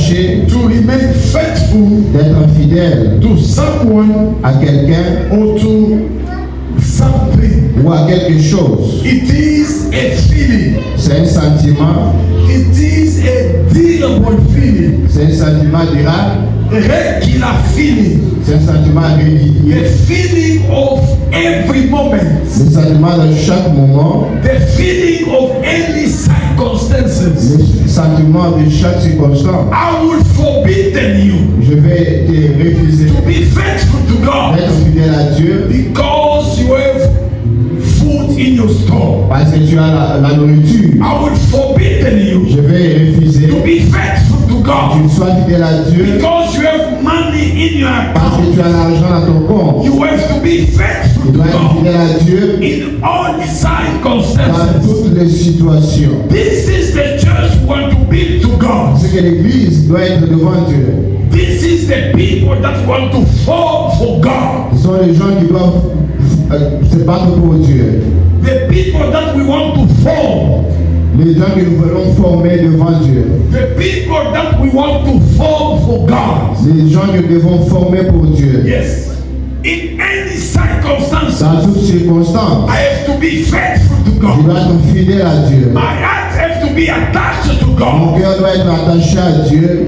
chercher to remain faithful d'être fidèle to someone à quelqu'un or to something. ou à quelque chose. It is a feeling. C'est un sentiment, It is a dealable feeling. c'est un sentiment durable, A regular feeling. c'est un sentiment régulier. A feeling of every moment. Le sentiment de chaque moment, The feeling of any circumstances. le sentiment de chaque circonstance. I will forbidden you Je vais te refuser to be faithful to God d'être fidèle à Dieu because you have food in your store. parce que tu as la nourriture. I will forbidden you Je vais refuser to be faithful to que God tu sois fidèle à Dieu because you have money in your parce que account. tu as l'argent dans ton compte. You have to be faithful Tu to dois être God fidèle à Dieu in all dans circumstances. toutes les situations. This is the church we want to build to God. C'est que l'Église doit être devant Dieu. This is the people that want to fall for God. Ce sont les gens qui doivent se battre pour Dieu. The people that we want to form. Les gens que nous voulons former devant Dieu. The people that we want to form for God. Les gens que nous devons former pour Dieu. Yes. In any circumstance, Dans toutes circonstances, I have to be faithful to je God. dois être fidèle à Dieu. My heart has to be attached to Mon God. cœur doit être attaché à Dieu.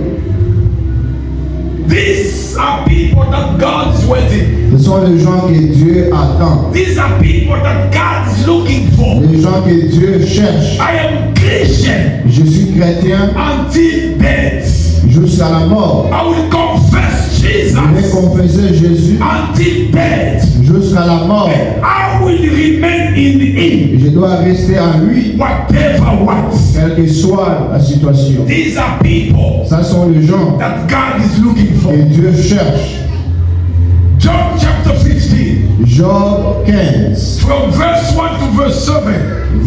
These are people that God is waiting. Ce sont les gens que Dieu attend. These are people that God is looking for. Les gens que Dieu cherche. I am Christian Je suis chrétien until death. jusqu'à la mort. I will confess Je vais Jesus confesser Jésus until death. jusqu'à la mort. I will remain in Him, Je dois rester en lui, whatever what. quelle que soit la situation. These are people Ça sont les gens that God is looking for. que Dieu cherche. John chapter 15, Job 15, from verse 1 to verse 7.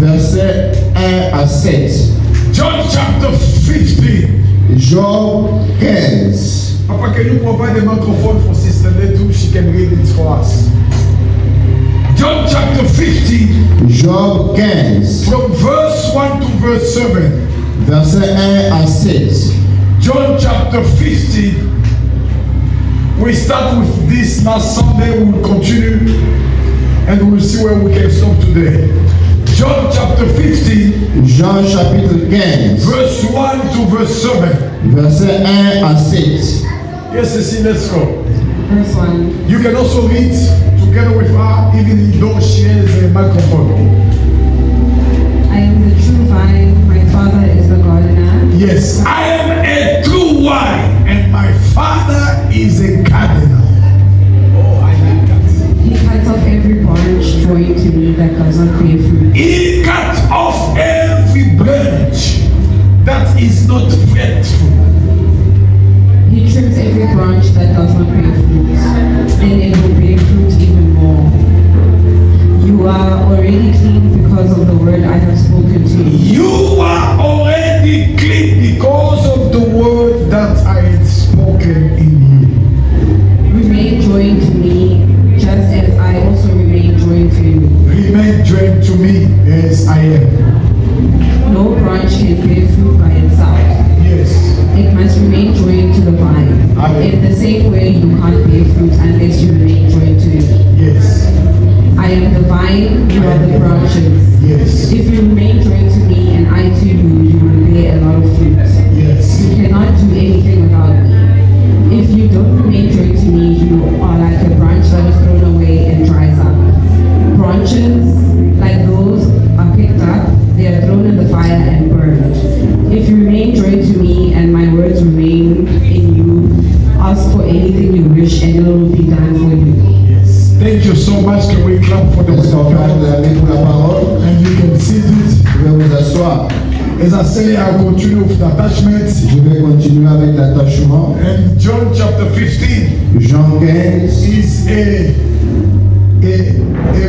versets 1 à 7. John chapter 15. Job 15. Papa, can you provide a microphone for Sister Letu? She can read it for us. John chapter 15, Job 15, from verse 1 to verse 7. versets 1 à 7. John chapter 15. We start with this last Sunday, we will continue and we will see where we can stop today. John chapter 15, Jean chapitre 15, verse 1 to verse 7. versets 1 à 7. Yes, Ceci, let's go. Verse 1. You can also read together with her, even though she has a microphone. I am the true vine, my Father is the gardener. Yes, I am a true vine, and my Father is a gardener. Oh, I like that. He cuts off every branch joined to me that does not bear fruit. He cut off every branch that is not fruitful. He trims every branch that does not bear fruit, and it will bear fruit even more. You are already clean because of the word I have spoken to you. You are already clean because of the word that I had spoken in you. Remain joined to me, just as I also remain joined to you. Remain joined to me as I am. No branch can bear fruit by itself. Yes. It must remain joined to the vine. Amen. In the same way, you can't bear fruit unless you remain joined to it. Yes. I am the vine, you are the branches. Yes. If you remain joined to me and I to you, you will bear a lot of fruit. Yes. You cannot do anything without me. If you don't remain joined to me, you are like a branch that is thrown away and dries up. Branches like those are picked up, they are thrown in the fire and burned. If you remain joined to me and my words remain in you, ask for anything you wish and it will be done for you. Yes. Thank you so much. Can we clap for the Est-ce qu'on peut word of God? acclamer pour la parole? And you can see it. Je vais vous asseoir. As I say, I'll continue with the attachment. Je vais continuer avec l'attachement. And John chapter 15 Jean 15, is a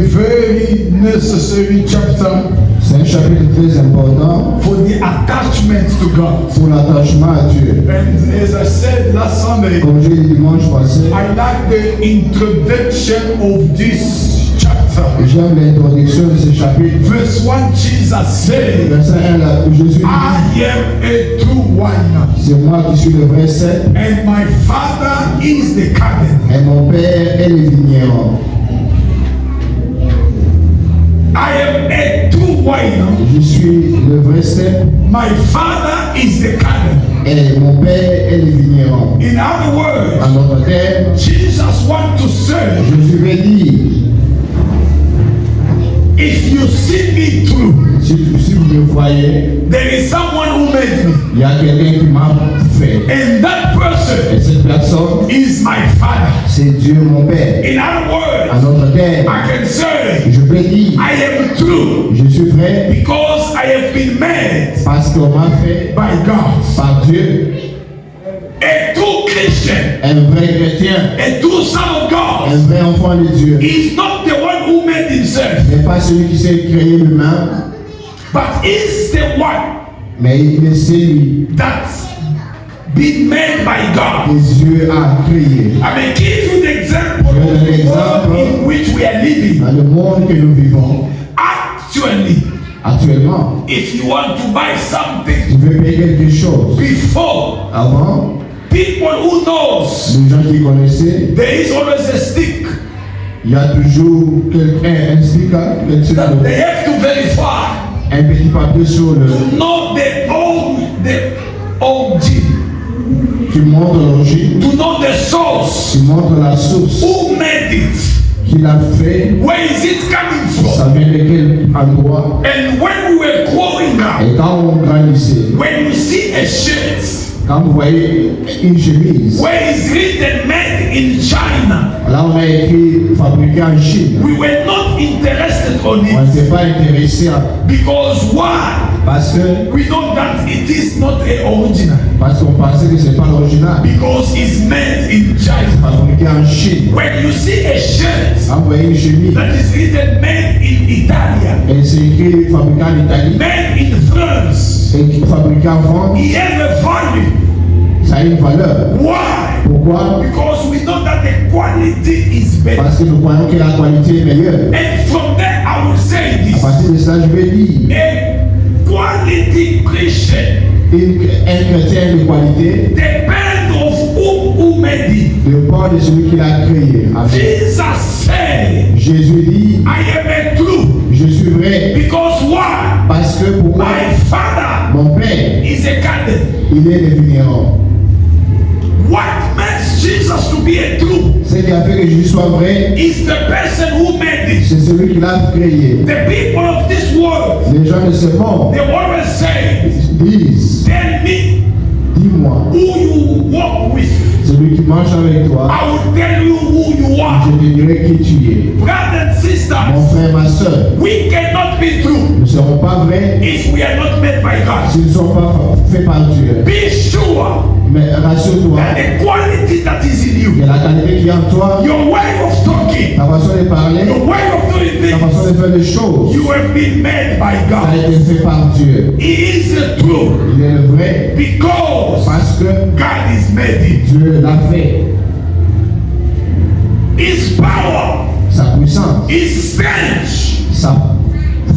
very necessary chapter c'est un chapitre très important for the attachment to God. pour l'attachement à Dieu. And as I said last Sunday, Comme j'ai dit dimanche passé, I like the introduction of this chapter. j'aime l'introduction de ce chapitre. Verse 1, Jesus said, Verset 1, là, où Jésus dit, I am a true wine. C'est moi qui suis le vrai cep. And my father is the garden. Et mon père est le vigneron. I am a true wine. Je suis le vrai cep. My father is the garden. Et mon père est le vigneron. In other words, En d'autres termes, Jesus wants to say, je vais dire, if you see me through, si vous me voyez, there is someone who made me. il y a quelqu'un qui m'a fait. And that person Et cette personne, is my father. c'est Dieu mon père. In other words, En d'autres termes, I can say, je peux dire, I am true je suis vrai because I have been made parce qu'on m'a fait by God. par Dieu. A true Christian, Un vrai chrétien, a true son of God, un vrai enfant de Dieu. is not the one who made himself, n'est pas celui qui s'est créé lui-même, but is the one mais il est celui that's been made by God. que Dieu a créé. I may give you the example Je of donne the l'exemple. world in which we are living. Dans le monde que nous vivons Actually, actuellement, if you want to buy something tu veux payer quelque chose. before, Avant, people who knows les gens qui connaissaient, there is always a stick il y a toujours un sticker, that they have to verify un petit papier sur le. to know the OG, Tu montres l'origine, to know the source, tu montres la source, who made it, qui l'a fait, where is it coming ça from. vient de quel endroit. And when we were growing up, Et quand on grandissait, when you see a shirt quand vous voyez une chemise, where is written made in China, là on a écrit fabriqué en Chine. we were not interested on On it ne s'est pas intéressé because why? parce que We know that it is not a original parce qu'on pensait que c'est pas l'original. because it's made in China. Fabriqué en Chine. When you see a shirt Quand vous voyez une chemise that is written made in Italia, et c'est écrit fabriqué en Italie made in France, et fabriqué en France, it has a value. ça a une valeur. Why? Pourquoi? Because we know that the quality is better. Parce que nous croyons que la qualité est meilleure. And from there, I will say À this: partir de ça, je vais dire, a quality Christian un chrétien de qualité depends of who made it. dépend de celui qui l'a créé. Amen. Jesus said, Jésus dit, I am a true je suis vrai because why? parce que pourquoi? My father Mon père, is a garden. il est le vigneron. What makes Jesus to be a true Ce qui a fait que Jésus soit vrai, is the person who made it. c'est celui qui l'a créé. The people of this world, Les gens de ce monde they always say, disent, tell me dis-moi, who you walk with. celui qui marche avec toi, I will tell you who you are. je te dirai qui tu es. Brothers and Mon sisters, frère, ma soeur, we cannot be true nous ne serons pas vrais if we are not made by God. s'ils ne sont pas faits par Dieu. Be sure Mais rassure-toi that the quality that is in you, que la qualité qui est en toi, your way of talking, ta façon de parler, your way of doing ta façon things, de faire les choses, you have been made by ça a God. été fait par Dieu. He is the true Il est le vrai because parce que God is made it. Dieu l'a fait. His power, Sa puissance, His strength, sa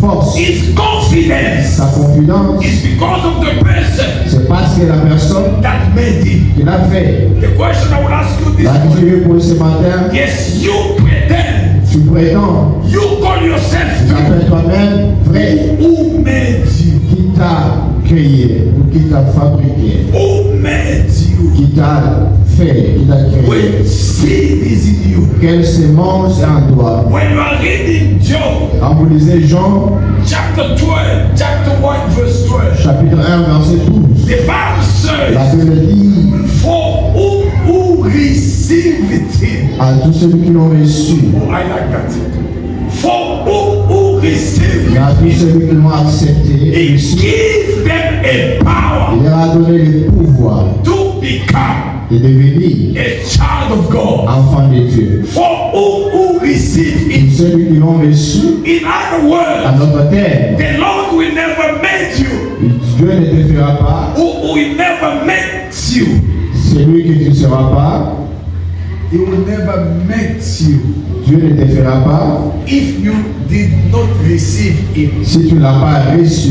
force, His confidence sa confidence, is because of the person c'est parce que la personne that made him. qui l'a fait. The question I will ask you this La question que je morning: vais poser ce matin, yes, you pretend, tu prétends, you call yourself tu true. t'appelles toi-même vrai, Who made you? qui t'a créé ou qui t'a fabriqué, Who made you? qui t'a fait, qui t'a créé. Which seed is in you? Quelle sémence est en toi? When you are reading Job Quand vous lisez Jean, chapter 12, chapter 1, verse 12, chapitre 1, verset 12, the Bible la says, Bible dit for who received him. à tous ceux qui l'ont reçu, Oh, I like that. For who received et à tous him, ceux qui l'ont accepté, he reçu, gave them a power il leur a donné le pouvoir to become de devenir a child of God. enfant de Dieu. For who received him. Tous ceux qui l'ont reçu, In other à words, notre terre, the Lord will never make you. Dieu ne te fera pas, Who will never make you. celui que tu ne seras pas, He will never meet you Dieu ne te fera pas if you did not receive Him. si tu ne l'as pas reçu.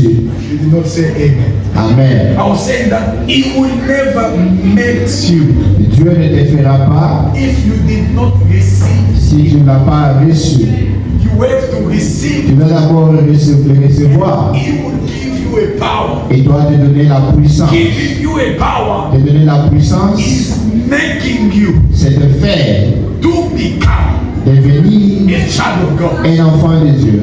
You did not say Amen. Amen. I was saying that He will never meet you Dieu ne te fera pas if you did not receive. si tu ne l'as pas reçu. You have to receive. Tu vas d'abord le recevoir. He will give you a power. Il doit te donner la puissance. Giving you a power Te donner la puissance, is making you c'est de faire to become devenir a child of God. un enfant de Dieu.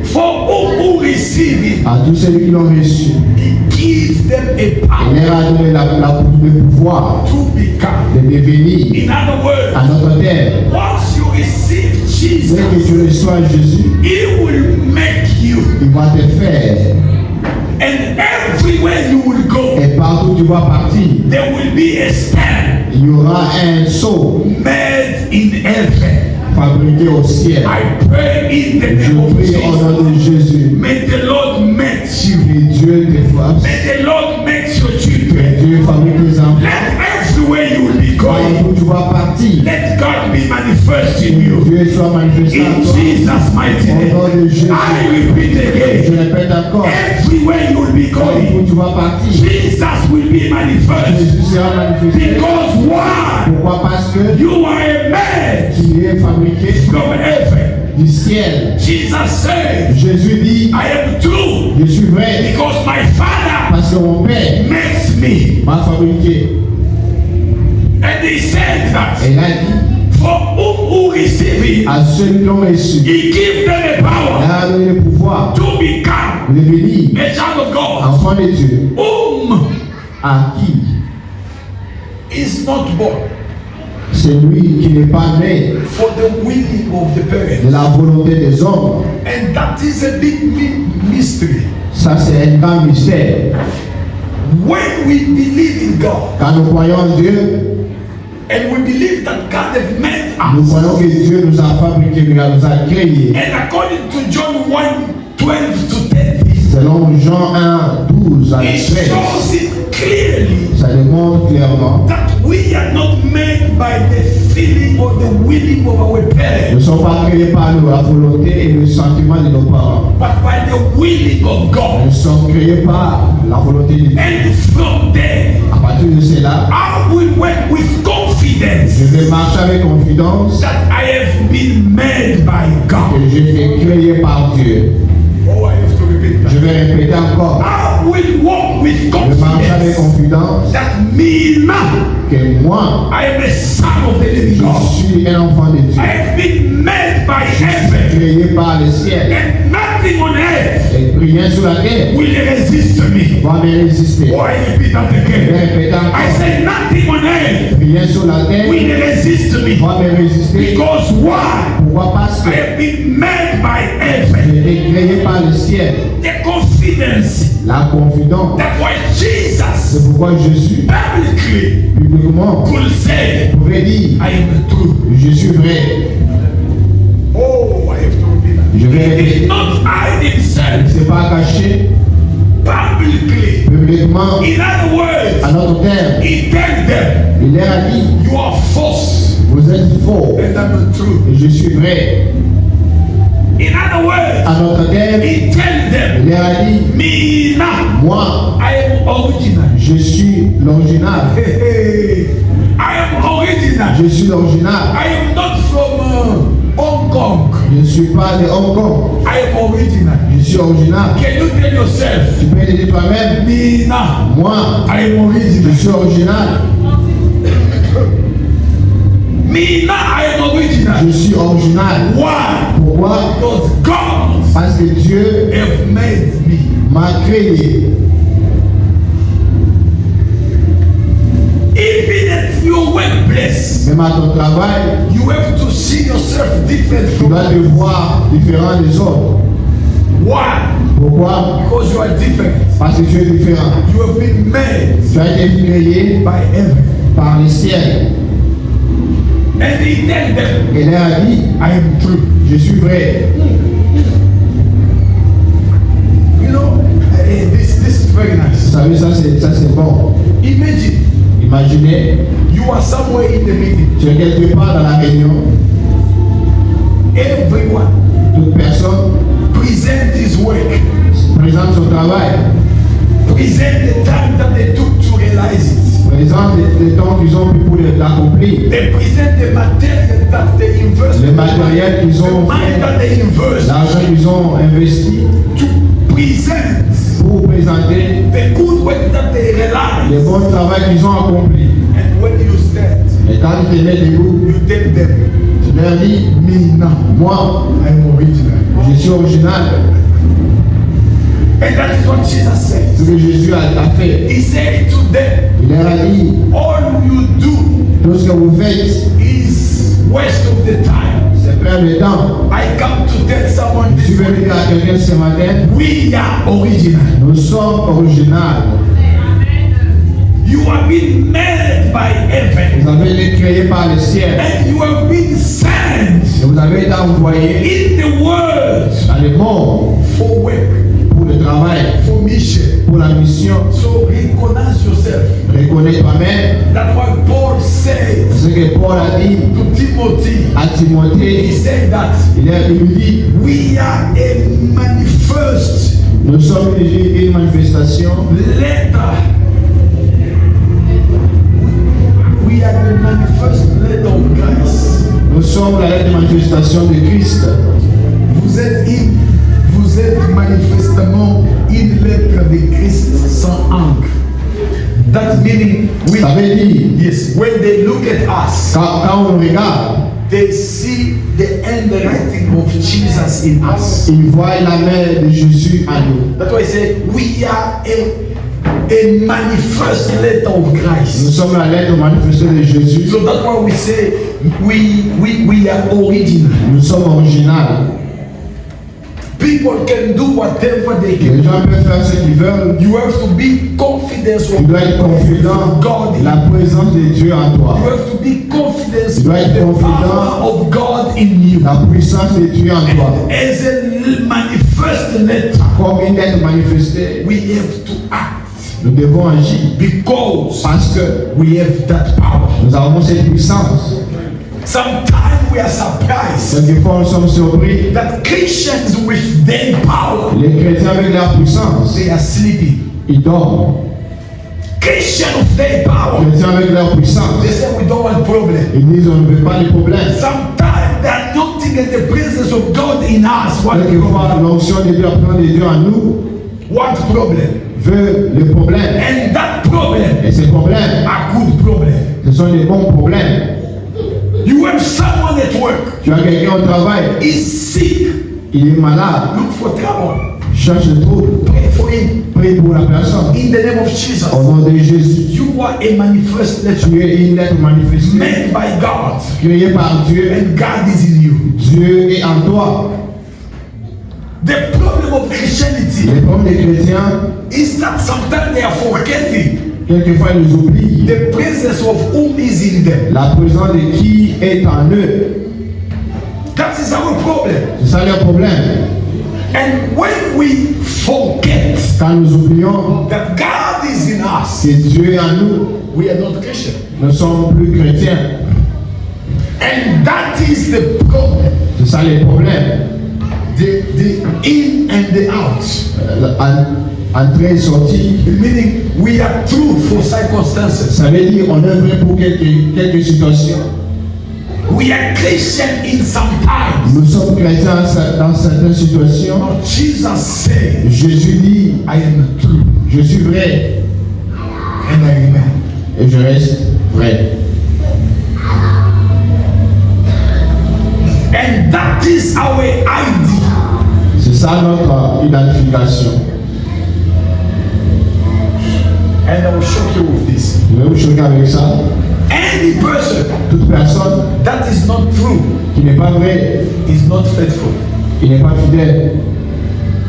For all who receive it, À tous ceux qui l'ont reçu, He gives them a il power leur a donné le pouvoir to become. de devenir. In other words, À notre terre, once you receive Jesus, dès que tu reçois Jésus, He will make you, il va te faire. and everywhere you will go, Et partout où tu vas partir, there will be a stand il y aura un sceau made in heaven. fabriqué au ciel. I pray in the Je name of prie au nom de Jesus. Jésus. May the Lord meet you. Que Dieu te fasse. May the Lord meet your Que children. Dieu fabrique tes enfants. Let everywhere you will be going, Partout où tu vas partir, let God be manifest in que you. Dieu soit manifesté In en toi. Jesus' mighty Au nom name. de Jésus. I repeat Je again. répète encore. Everywhere you will be Partout où going, tu vas partir, Jesus will be manifest. Jésus sera manifesté. Because why? Pourquoi? Parce que You are a man tu es fabriqué from heaven. du ciel. Jesus said, Jésus dit, I am true je suis vrai because my Father parce que mon Père makes me. m'a fabriqué. And he said that Et il a dit for who receive it, à ceux qui l'ont reçu, He gives them a il power a donné le pouvoir to become de devenir a child of God, enfant de Dieu. whom À qui? is not born C'est lui qui n'est pas né for the willing of the de parents. la volonté des hommes. And that is a big mystery. Ça, c'est un grand mystère. When we believe in God Quand nous croyons en Dieu, and we believe that God has made nous us, croyons que Dieu nous a fabriqués, nous a créés. and according to John 1:12 to 10, Selon Jean 1, 12 à it 13, shows it clearly ça démontre clairement that we are not made by the feeling or the willing of our nous ne parents, sommes pas créés par la volonté et le sentiment de nos parents. but by the willing of God. Nous sommes créés par la volonté de Dieu. And from there, À partir de cela, I will work with confidence je vais marcher avec confidence that I have been made by God. que j'ai été créé par Dieu. Oh, I have to repeat Je that. vais répéter encore. I will walk with Je marche avec confidence confidence that me now, que moi, I am a son of the living je God. suis un enfant de Dieu. I have been made by heaven, Créé par le ciel. and nothing on earth Et rien sur la terre will resist me. va me résister. Oh, I repeat that Je vais again. répéter I encore. say nothing on earth Rien sur la terre will resist me. va me résister. Because why? Pourquoi? Parce I que have been made by heaven. j'ai été créé par le ciel. The confidence La confidence. that why Jesus C'est pourquoi Jésus, publicly publiquement, could say, pourrait dire, I am true. je suis vrai. Oh, I have to repeat that. Je vais He répéter. did not hide Il ne himself s'est pas caché publicly. publiquement In other words, à notre terre. he told them, Il leur a dit, you are false vous êtes faux and I'm true. et je suis vrai. In other words, À notre terre, he told them, il leur a dit, me now, moi, I am original. je suis l'original. Hey, hey. I am original. Je suis l'original. I am not from Hong Kong. Je ne suis pas de Hong Kong. I am original. Je suis original. Can you tell yourself, Tu peux le dire toi-même. me now, Moi, I am original. je suis original. Me now, I am original. Je suis original. Why? Pourquoi? Because God Parce que Dieu have made me. m'a créé. Even at your workplace, Même à ton travail, you have to see yourself different tu from dois te voir différent des autres. why? Pourquoi? Because you are different. Parce que tu es différent. You have been made Tu as été créé by heaven. par le ciel. And he told them, Et il leur a dit, I am true. je suis vrai. You know, this is very Vous nice. savez, ça c'est bon. Imagine Imaginez, you are somewhere in the meeting. tu es quelque part dans la réunion, Everyone toute personne present his work. présente son travail, Present the time that they took to realize it. présente les temps qu'ils ont pris pour l'accomplir, They present the material that they invest. le matériel qu'ils The ont money fait, that they invest. l'argent qu'ils ont investi To present pour présenter the good work that they le realize. bon travail qu'ils ont accompli. And when you stand, Et quand tu te mets debout, you tell them, tu leur dis, me now, moi, I'm original. je suis original. And that is what Jesus said. Ce que Jésus a fait, He said to them, il leur a dit, all you do tout ce que vous faites, is waste of the time. c'est perdre le temps. I come to tell someone Je suis this venu morning, dire à quelqu'un ce matin, we are original. nous sommes originaux. You have been made by heaven. Vous avez été créés par le ciel. And you have been sent Et vous avez été envoyés in the world dans le monde for work, pour le travail, for mission. pour la mission. So recognize yourself. Reconnais toi-même That's what Paul said ce que Paul a dit to Timothy. à He Timothée. said that Il lui dit, we are a manifest nous sommes une manifestation. letter. We are the manifest letter of Christ. Nous sommes la lettre de manifestation de Christ. Vous êtes manifestement une lettre de Christ sans encre. That meaning we, Ça veut dire, yes, when they look at us, quand on regarde, they see the handwriting of Jesus in us. ils voient la main de Jésus à nous. That's why I say we are a manifest letter of Nous Christ. sommes la lettre manifestée de Jésus. So that's why we say we are original. Nous sommes originaux. People can do whatever they Les can. gens peuvent faire ce qu'ils veulent. You have to be confident Tu dois être confident of God. de la présence de Dieu en toi. You have to be confident Tu dois être of the confident. power of God in you. La puissance de Dieu en toi. As a manifest letter, Comme une lettre manifestée, we have to act nous devons agir. because Parce que we have that power. nous avons cette puissance. Sometimes we are surprised Quelquefois, nous sommes surpris. that Christians with their power, Les chrétiens avec leur puissance, they are sleeping. ils dorment. Christians with their power, Les chrétiens avec leur puissance, they say we don't want problem. ils disent on ne veut pas de problème. Sometimes they are not in the presence of God in us. What Quelquefois, problem? l'onction de Dieu, la présence de Dieu en nous, What problem? veut le problème. And that problem Et ces problèmes, are good problem. ce sont des bons problèmes. You have someone at work, Tu as quelqu'un au travail, he's sick, il est malade, look for trouble, cherche le trouble, pray for him prie pour la personne. in the name of Jesus. Au nom de Jésus, You are a manifest letter tu es une lettre manifestée, made by God, créée par Dieu. and God is in you. Dieu est en toi. The problem of Christianity Les problèmes des chrétiens, is that sometimes they are forgetting quelquefois ils oublient the presence of whom is in them. la présence de qui est en eux. That is our problem. C'est ça le problème. And when we forget Quand nous oublions that God is in us, que Dieu est en nous, we are not Christian. nous ne sommes plus chrétiens. And that is the problem. C'est ça le problème. The in and the out. Entrée et sortie, Meaning we are true for circumstances. ça veut dire on est vrai pour quelques situations. We are Christian in some times. Nous sommes chrétiens dans certaines situations. But Jesus said, Jésus dit, I am true je suis vrai and I remain. et je reste vrai. And that is our ID. C'est ça notre identification. And I will shock you with this. Je vais vous choquer avec ça. Any person Toute personne that is not true qui n'est pas vraie, is not faithful. qui n'est pas fidèle,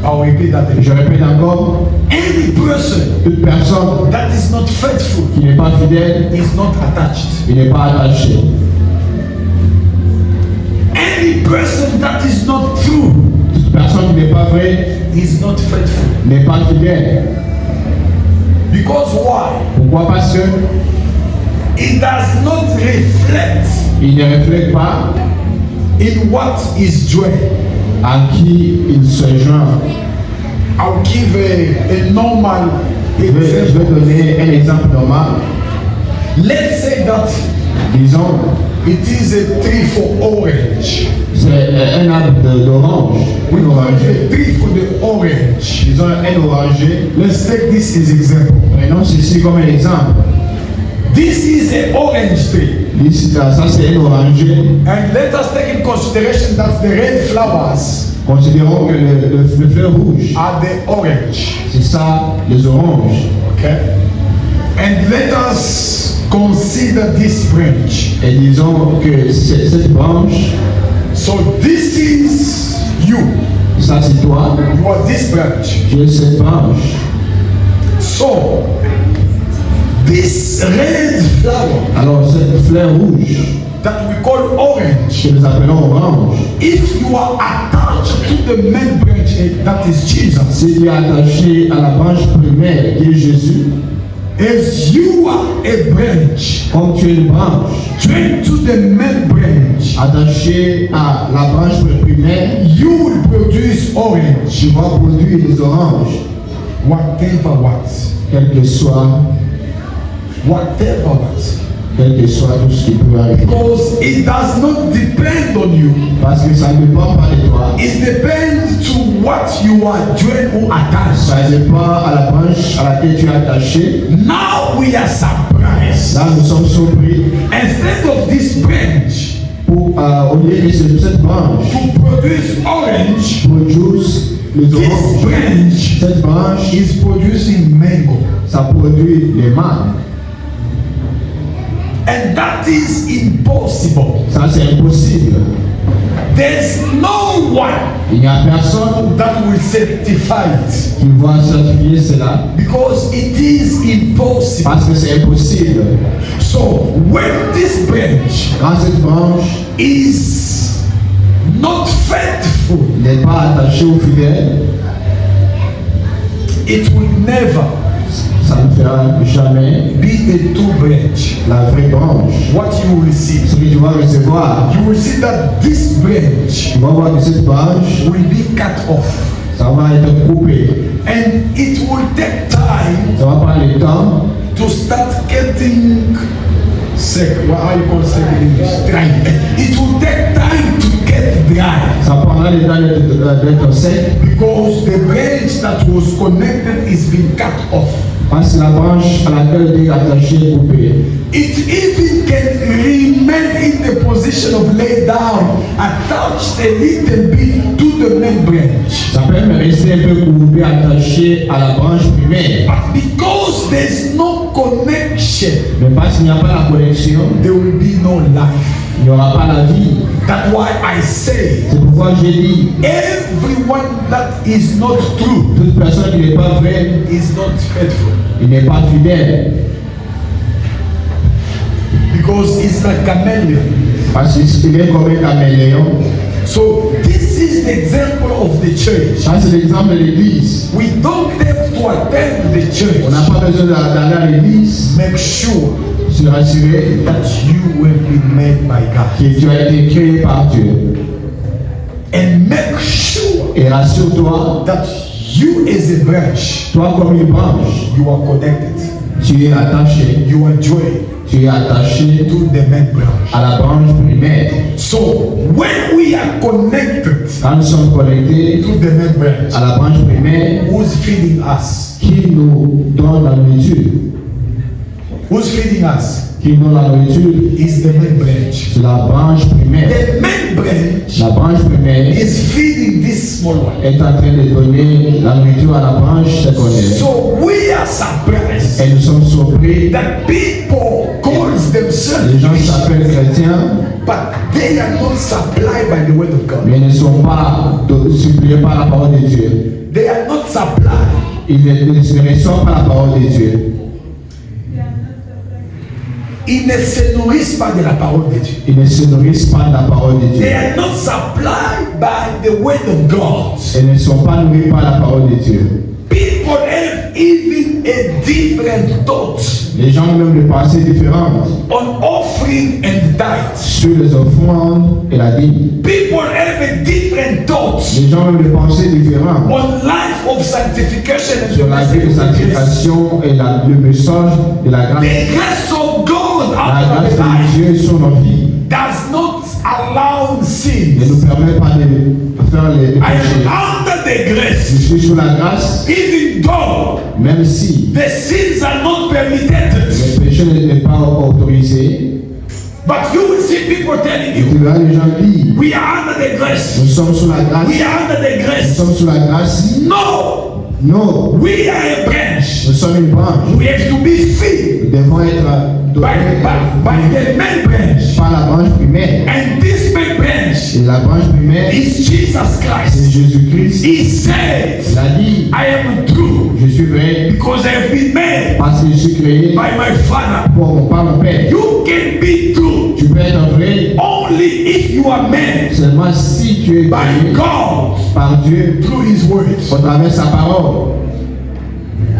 I will repeat that again. je répète encore, Any person toute personne that is not faithful qui n'est pas fidèle, is not attached. qui n'est pas attaché. Any person that is not true Toute personne qui n'est pas vraie, is not faithful. n'est pas fidèle. Because why? Pourquoi? Parce que it does not reflect il ne reflète pas in what is joy. à qui il se joint. I'll give a normal Je vais example. donner un exemple normal. Let's say that Disons, it is a tree for orange. c'est un arbre d'orange. We Un call oranger. it a tree for the orange. Disons un oranger. Let's take this as example. Prenons ceci comme un exemple. This is an orange tree. Ici, ça c'est un oranger. And let us take in consideration that the red flowers Considérons que le fleur rouge, are the orange. c'est ça, les oranges. Okay? And let us consider this branch. Et disons que cette branche, So this is you. ça c'est toi, You are this branch. tu es cette branche. So this red flower Alors cette fleur rouge, that we call orange, que nous appelons orange, if you are attached to the main branch, that is Jesus, si tu es attaché à la branche primaire qui est Jésus, as you are a branch, comme tu es une branche, joined to the main branch, attaché à la branche primaire, you will produce orange, tu vas produire des oranges, whatever what. quel que soit tout ce qui peut arriver. Because it does not depend on you. Parce que ça ne dépend pas de toi, It depends to what you are joined or attached. ça dépend à la branche à laquelle tu es attaché. Now we are surprised. Là, nous sommes surpris Instead of this branch au lieu que cette branche to produce orange, produise les this oranges. branch Cette branche, is producing mango. ça produit les mangues. And that is impossible. Ça, c'est impossible. There's no one Il n'y a personne that will certify it qui va certifier cela because it is impossible. parce que c'est impossible. So when this branch Quand cette branche is not faithful, n'est pas attachée au fidèle, it will never ça ne fera jamais be a true branch. la vraie branche. What you will see, Ce que tu vas recevoir, you will see that this branch tu vas voir que cette branche, will be cut off, ça va être coupé. and it will take time Ça va prendre le temps to start getting sick. What how you call sick in English? Dry. It will take time to get dry ça prendra le temps d'être sec because the branch that was connected is being cut off. parce que la branche à laquelle tu es attaché est coupée. It even can remain in the position of lay down, attached a little bit to the main branch. Ça peut même rester un peu courbé, attaché à la branche primaire. But because there's no connection, Mais parce qu'il n'y a pas la connexion, there will be no life. il n'y aura pas la vie. That's why I say, C'est pourquoi j'ai dit, everyone that is not true toute personne qui n'est pas vraie, is not faithful. il n'est pas fidèle. Because it's like chameleon. Parce qu'il est comme un caméléon. So this is the example of the church. Ça, c'est l'exemple de l'église. We don't have to attend the church. On n'a pas besoin d'aller à l'église, Make sure se rassurer that you have been made by God. que tu as été créé par Dieu. And make sure Et rassure-toi, that you as a branch, toi comme une branche, you are connected. tu es attaché. You are joined Tu es attaché to the main branch. à la branche primaire. So when we are connected Quand nous sommes connectés to the main branch, à la branche primaire, who's feeding us? qui nous donne la nourriture, Who's feeding us? qui nous donne la nourriture, Is the main branch. c'est la branche primaire. The main branch La branche primaire is feeding this small one. est en train de donner la nourriture à la branche secondaire. So we are surprised Et nous sommes surpris. that people calls themselves Les gens Christians, s'appellent chrétiens, but they are not supplied by the word of God. mais ne sont pas suppliés par la parole de Dieu. They are not supplied. Ils ne reçoivent pas la parole de Dieu. Ils ne se nourrissent pas de la parole de Dieu. Ils ne se nourrissent pas de la parole de They Dieu. are not supplied by the word of God. Ils ne sont pas nourris par la parole de Dieu. People have even a different thought. Les gens ont même des pensées différentes on offering and tithes. sur les offrandes et la dîme. People have a different thoughts Les gens ont des pensées différentes on life of sanctification and sur the la vie de message of grace. sanctification et le message de la grâce. The grace of God La after grâce the life de Dieu sur nos vies does not allow ne sins. nous permet pas de faire les I péchés. am under the Je grace, suis sous la grâce, even though même si the sins are not permitted. le péché n'est pas autorisé. But you will see people telling Et tu you, verras les gens dire, we are under the grace. nous sommes sous la grâce, We are under the nous grace. sommes sous la grâce. No, Non, we are a branch. nous sommes une branche. We have to be filled Nous devons être by, donnés by the main branch. par la branche primaire. And this main branch Et la branche primaire, is Jesus c'est Christ. Jésus-Christ. He said, Il a dit, I am true je suis vrai because I have been made parce que je suis créé by my Father. par mon Père. You can be true Tu peux être vrai only if you are made seulement si tu es by créé God par Dieu through His words. au travers de sa parole.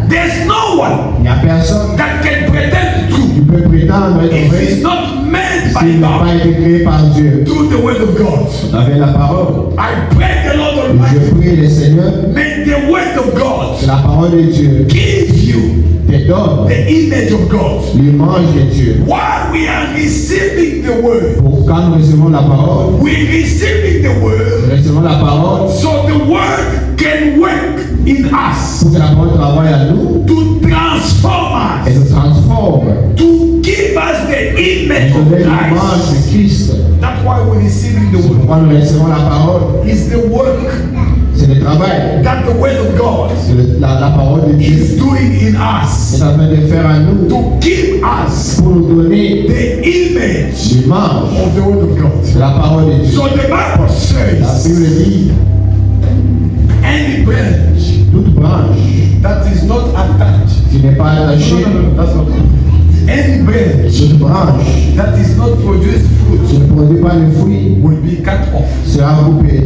There's no one Il n'y a personne that can pretend qui true peut prétendre être if vrai it's not made by s'il n'a pas God été créé par Dieu. through the word of God. Au travers de la parole. I pray the Lord Je Almighty, prie le Seigneur may the word of God que la parole de Dieu give you te donne the image of God. l'image de Dieu. While we are receiving the word, Pour quand nous recevons la parole, we're receiving the word nous recevons la parole so the word can work in us pour que la parole travaille à nous to transform et us, nous transforme to give us the et image nous of donne l'image Christ. de Christ. That's why we're receiving the word. Pourquoi nous recevons la parole? It's the work C'est le travail that the word of God que la parole de Dieu is doing in est us en train de faire à nous to give us pour nous donner the image l'image of the word of God. de la parole de Dieu. So the Bible La says, Bible dit, any branch toute branche that is not attached, qui n'est pas attachée, that's not any branch toute branche that is not produced qui fruit ne produit pas de fruits will be cut off. sera coupée.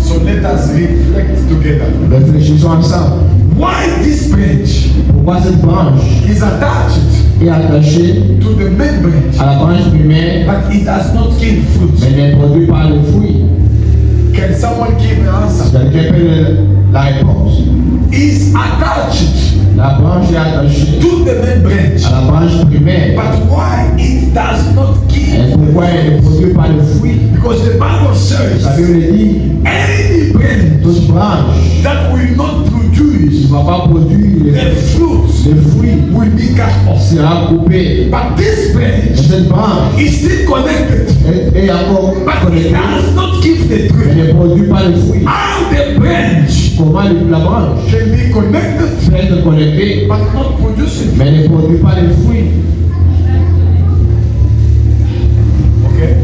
So let us reflect together. Réfléchissons ensemble. Why this branch Pourquoi cette branche is attached est attachée to the main branch, à la branche primaire, but it does not give fruit? mais ne produit pas de fruits? Can someone give an answer? Quelqu'un peut la réponse. Is attached La branche est attachée to the main branch, à la branche primaire. but why it does not Et give? pourquoi elle ne produit pas de fruits? Because the Bible La says Bible dit, any branch toute branche that will not ne produce va pas produire the fruits les fruits will be cut off. sera coupée. But this Et branch cette branche is still connected, est encore but it connectée, does not give the mais fruit. ne produit pas de fruits. How the branch Comment la branche can be connected peut être connectée, but not producing? mais ne produit pas de fruits? Okay.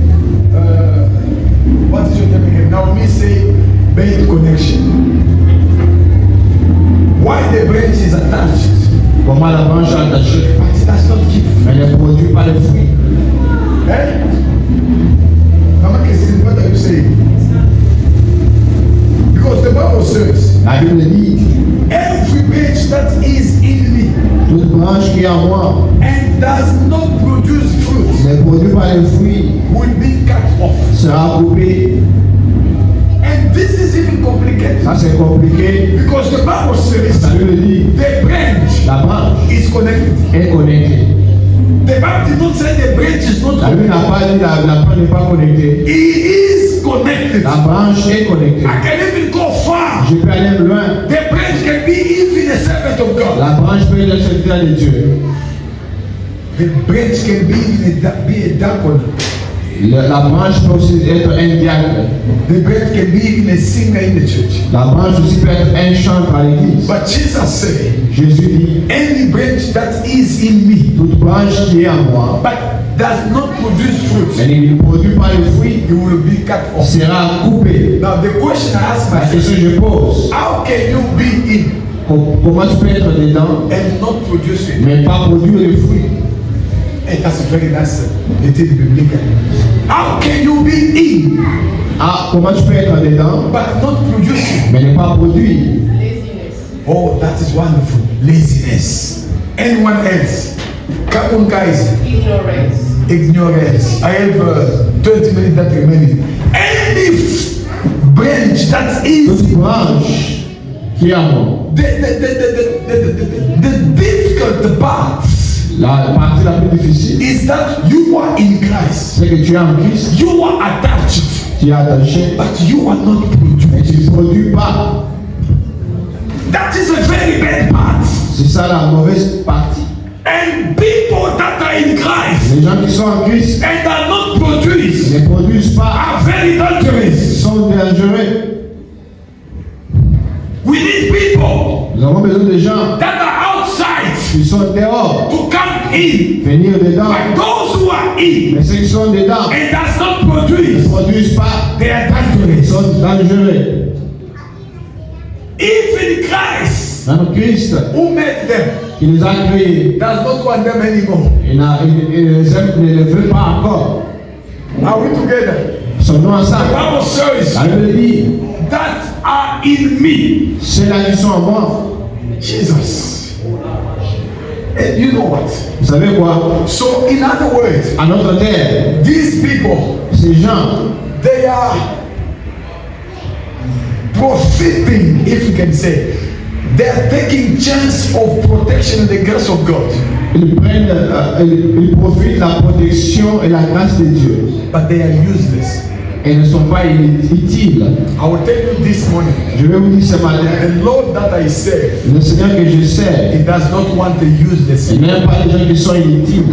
What is your name again? Now me say bait connection. Why the branch is attached, Comment la branche est attachée, but it does not give? mais ne produit pas de fruits? Eh? Mama Christine, what are you saying? Because the Bible says, La Bible dit, every branch that is in me toute branche qui est en moi and does not produce fruit ne produit pas de fruits will be cut off. sera coupée. And this is even complicated Ça c'est compliqué. because the Bible says La Bible dit, the branch la branche is connected. est connectée. The Bible did not say the branch is not La Bible connected. n'a pas dit la branche n'est pas connectée. It is connected. La branche est connectée. I can even go far. Je peux aller loin. The branch can be even a servant of God. La branche peut être serviteur de Dieu. The branch can be even be a diacon. La branche peut aussi être un diacre. The branch can be even a singer in the church. La branche aussi peut être un chantre à l'église. But Jesus said, Jésus dit, any branch that is in me toute branche qui est en moi, but does not produce fruit, mais ne produit pas de fruits, you will be cut off. sera coupée. Now the question I ask La myself, question que je pose, how can you be in comment tu peux être dedans, and not producing? mais pas produire de fruits? And that's a very nice it is biblical. How can you be in Ah, comment tu peux être dedans, but not producing? mais ne pas produire? Oh, that is wonderful. Laziness. Anyone else? Come on, guys. Ignorance. Ignorance. I have 20 minutes that remaining. Any branch that is Toute branche qui a moi. the difficult part La partie la plus difficile, is that you are in Christ. c'est que tu es en Christ, You are attached, tu es attaché, but you are not produced. mais tu ne produis pas. That is a very bad part. C'est ça la mauvaise partie. And people that are in Christ Les gens qui sont en Christ and are not produced ne produisent pas, are very dangerous. sont dangereux. We need people Nous avons besoin de gens that are outside qui sont dehors, to come in. venir dedans. But those who are in Mais ceux qui sont dedans and does not ne produce, produisent pas, they are ils dangerous. sont dangereux. If in Christ, Dans Christ, who made them, qui les a créés, does not want them anymore. il ne les veut pas encore. Are we together? Son nom The ensemble. Bible says La Bible dit, that are in me. ceux-là qui sont en moi. Jesus. And you know what? Vous savez quoi? So in other words, À notre terre, these people, ces gens, they are profiting, if you can say. They are taking chance of protection and the grace of God. ils prennent, ils profitent de la protection et la grâce de Dieu. But they are useless. Et ne sont pas utiles. I will tell you this morning, Je vais vous dire ce matin, the Lord that I serve, le Seigneur que je sers, He does not want the useless. il n'aime pas les gens qui sont inutiles.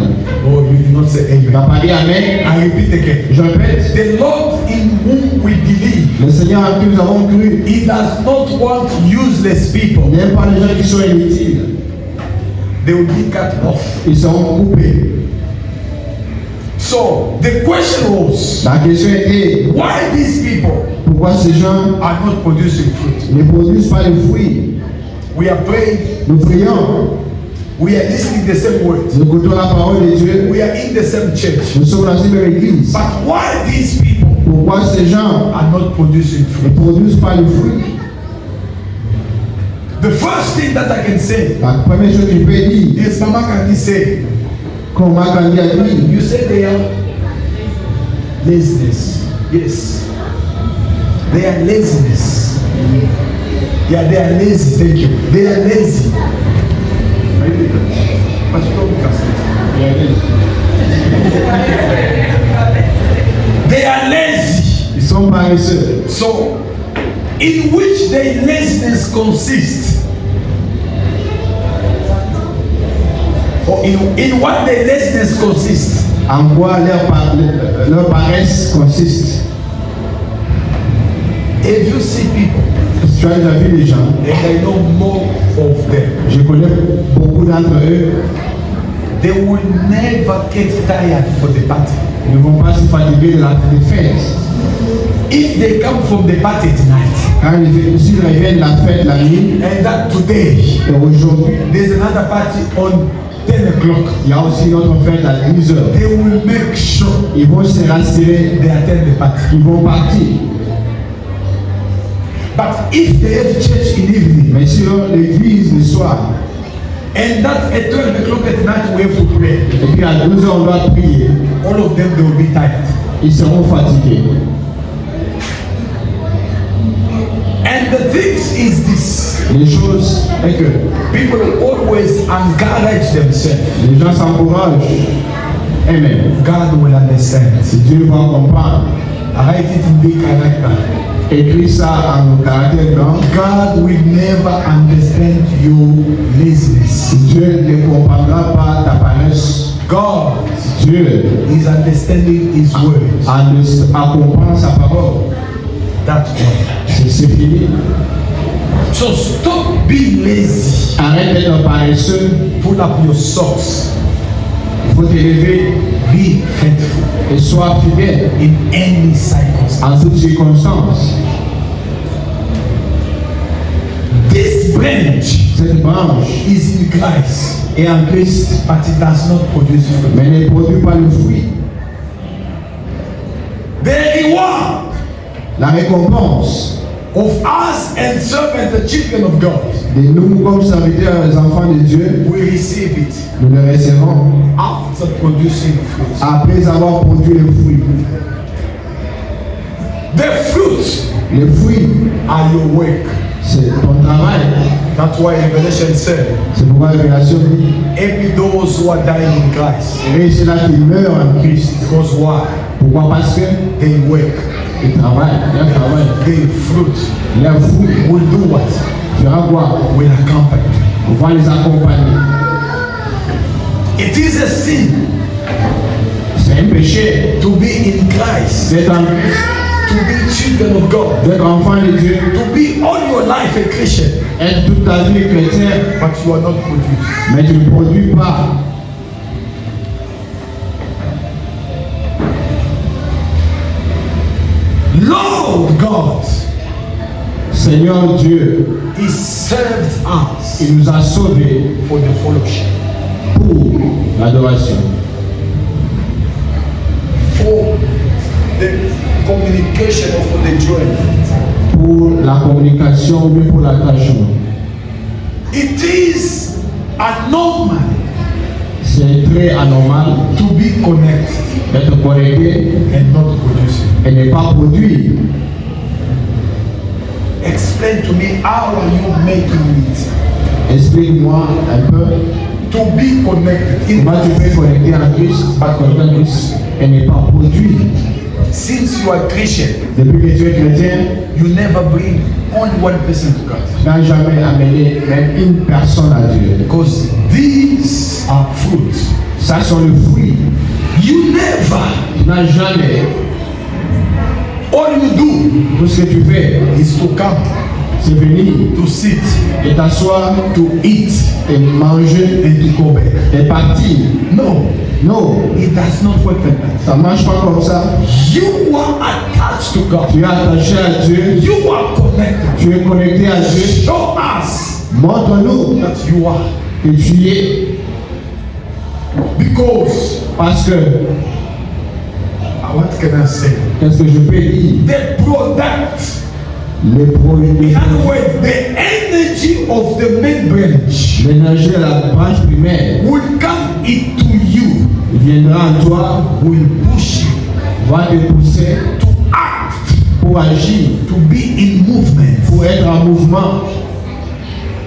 Oh, you did not say Il amen. n'a pas dit Amen. I repeat again. Je répète, The Lord in whom we believe, le Seigneur en qui nous avons cru, He does not want useless people. il n'aime pas les gens qui sont inutiles. They will be cut off. Ils seront coupés. So the question was, La question était, why these people pourquoi ces gens are not producing fruit? ne produisent pas les fruits? We are praying, Nous prions, we are listening the same words, nous écoutons la parole de Dieu, we are in the same church. nous sommes dans une même église. But why these people Pourquoi ces gens are not producing ne fruit? produisent pas les fruits? The first thing that I can say La première chose que je peux dire, is Mama Kandi said, comme Makandi a dit, you said they are laziness. Yes. They are laziness. Yeah, they are lazy. Thank you. They are lazy. But you don't translate. They are lazy. ils sont paresseux. So, in which their laziness consists? Or in what their laziness consists? En quoi leur paresse consiste? If you see people, Tu as déjà vu les gens, and I know more of them, je connais beaucoup d'entre eux, they will never get tired for the party. ils ne vont pas se fatiguer de la fête. If they come from the party tonight, Quand s'ils reviennent de la fête la nuit, and that today, et aujourd'hui, there's another party on 10 o'clock, il y a aussi une autre fête à 10 heures. they will make sure Ils vont se rassurer, they attend the party. ils vont partir. But if they have church in evening, Mais sur l'église le soir, and that at 12 o'clock at night we have to pray, et puis à 12 heures on doit prier, all of them they will be tired. ils seront fatigués. And the thing is this, Les choses est que people always encourage themselves. les gens s'encouragent. Amen. God will understand. Si Dieu va comprendre, Write it in big character. écris ça en caractère grand. God will never understand your laziness. Dieu ne comprendra pas ta paresse. God Dieu is understanding His words. a comprendre sa parole. That's all. C'est fini. So stop being lazy. Arrête d'être paresseux. Pull up your socks. Il faut te lever Be faithful et sois fidèle in any circumstance. en toutes circonstances. This branch Cette branche is in Christ, est en Christ, but it does not produce fruit. mais ne produit pas le fruit. The reward La récompense of us and servants, the children of God, de nous comme serviteurs, les enfants de Dieu, we receive it nous le recevons after producing fruit. après avoir produit les fruits. The fruits Les fruits, are your work. c'est ton travail. That's why Revelation said, C'est pourquoi la Révélation dit, happy those who are dying in Christ. et c'est là qu'ils meurent en Christ. Because why? Pourquoi? Parce que They work. ils travaillent, leur travail, Their fruit leurs fruits will do what? fera quoi? Will accompany. On va les accompagner. It is a sin C'est un péché to be in Christ, d'être en Christ, to be children of God, d'être enfant de Dieu, to be all your life a Christian, être toute ta vie chrétien, but you are not produced. mais tu ne produis pas. Lord God, Seigneur Dieu, He served us il nous a sauvés for the fellowship, pour l'adoration, for the communication or for the joy. pour la communication ou bien pour l'attachement. It is abnormal C'est très anormal to be connected d'être connecté and not producing. et ne pas produire. Explain to me, how are you making it Explique-moi un peu to be connected in comment tu peux connecter en Christ, pas connecter en Christ et ne pas produire. Since you are Christian, Depuis que tu es chrétien, you never bring only one person to God, tu n'as jamais amené même une personne à Dieu. because these are fruits. Ça sont les fruits. You never, Tu n'as jamais. all you do Tout ce que tu fais, is to come, c'est venir to sit, et t'asseoir, to eat, et manger and to go back. et partir. No, Non, it does not work like that. ça ne marche pas comme ça. You are attached to God. Tu es attaché à Dieu, You are connected. tu es connecté à Dieu. Show us Montre-nous that you are. que tu es, Because, parce que, what can I say? qu'est-ce que je peux dire? The product, Les produits, in other words, the energy of the main branch l'énergie de la branche primaire will come into you, viendra en toi, will push you va te pousser to act, pour agir, to be in movement. pour être en mouvement.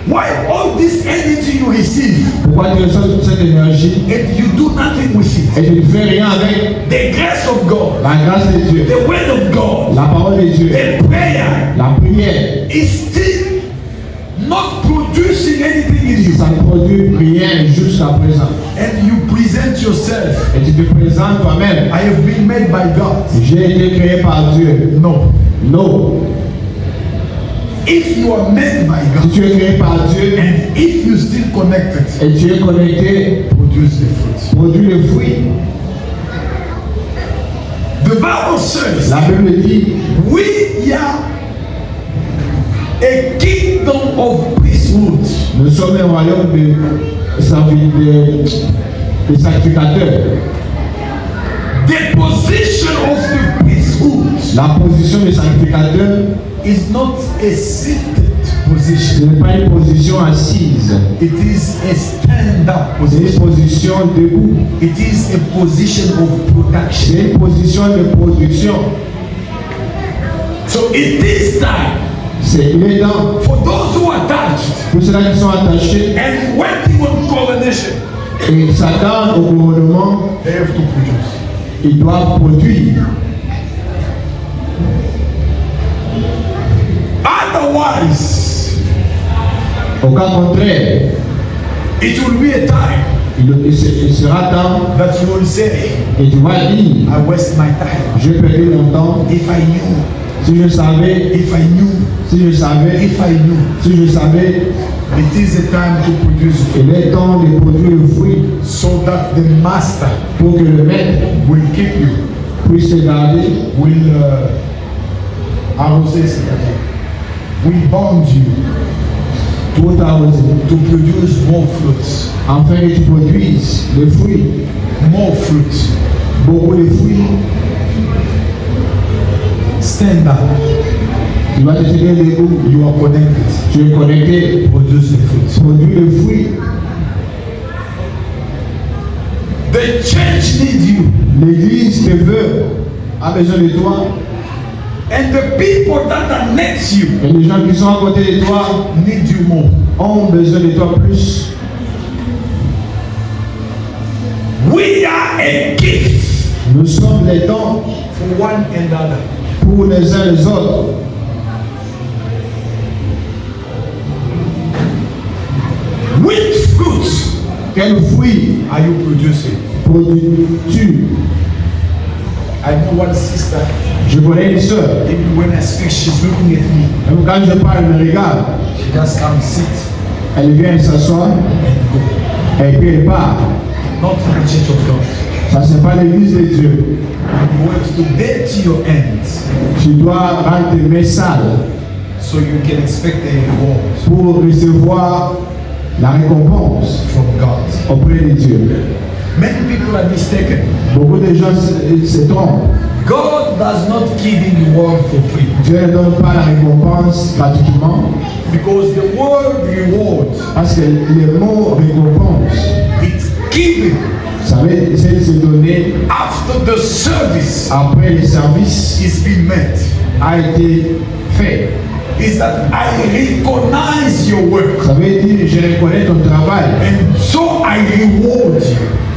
Why all this energy you receive Pourquoi tu reçois toute cette énergie and you do nothing with it? et tu ne fais rien avec The grace of God, la grâce de Dieu, the word of God, la parole de Dieu, the prayer la prière, is still not producing anything in you. ça ne produit rien jusqu'à présent. And you present yourself, Et tu te présentes toi-même. I have been made by God. J'ai été créé par Dieu. No. Non. If you are made by Si God tu es créé par Dieu and if you still connected, et tu es connecté, produce the fruit. produis le fruit. The Bible says La Bible dit, we are a kingdom of priesthood. nous sommes un royaume de sacrificateurs. The position of the priesthood La position de sacrificateur, is not a seated ce position. n'est pas une position assise. It is a stand-up C'est une position. position debout. It is a position of production. C'est une position de production. So it is time C'est les temps for those who are attached pour ceux qui sont attachés and waiting on coronation. et s'attendent au gouvernement, They have to produce. ils doivent produire. Otherwise, Au cas contraire, it will be a time il sera temps that you will say, et tu vas dire, I waste my time. j'ai perdu mon temps. If I knew, Si je savais, if I knew, si je savais, if I knew, si je savais, it is a time to produce il est temps de produire le fruit so that the master pour que le maître will keep you, puisse te garder, will arroser, c'est-à-dire, will bond you tout arroser, to produce more fruits, afin que tu produises le fruit, more fruits. beaucoup de fruits. Stand up. Tu dois te tenir debout. You are connected. Tu es connecté. Produce the fruit. Produis le fruit. The church needs you. L'église te veut, a besoin de toi. And the people that are next you Et les gens qui sont à côté de toi need you more. ont besoin de toi plus. We are a gift Nous sommes les dons for one another. pour les uns les autres. Which fruit Quel fruit are you producing? produis-tu? I know one sister, Je connais une sœur. even when I speak, she's looking at me. Même quand je parle, elle me regarde. She just comes sit Elle vient s'asseoir and go. et puis elle part. Not in the church of God. Ça, c'est pas l'église de Dieu. You have to dirty your hands Tu dois rendre tes mains sales so you can expect a reward pour recevoir la récompense from God. auprès de Dieu. Many people are mistaken. Beaucoup de gens se trompent. God does not give you reward for free Dieu ne donne pas la récompense gratuitement because the word reward parce que le mot récompense, it's given ça veut c'est se donner after the service après le service is being met. a été fait. Is that I recognize your work Ça veut dire je reconnais ton travail, and so I reward you.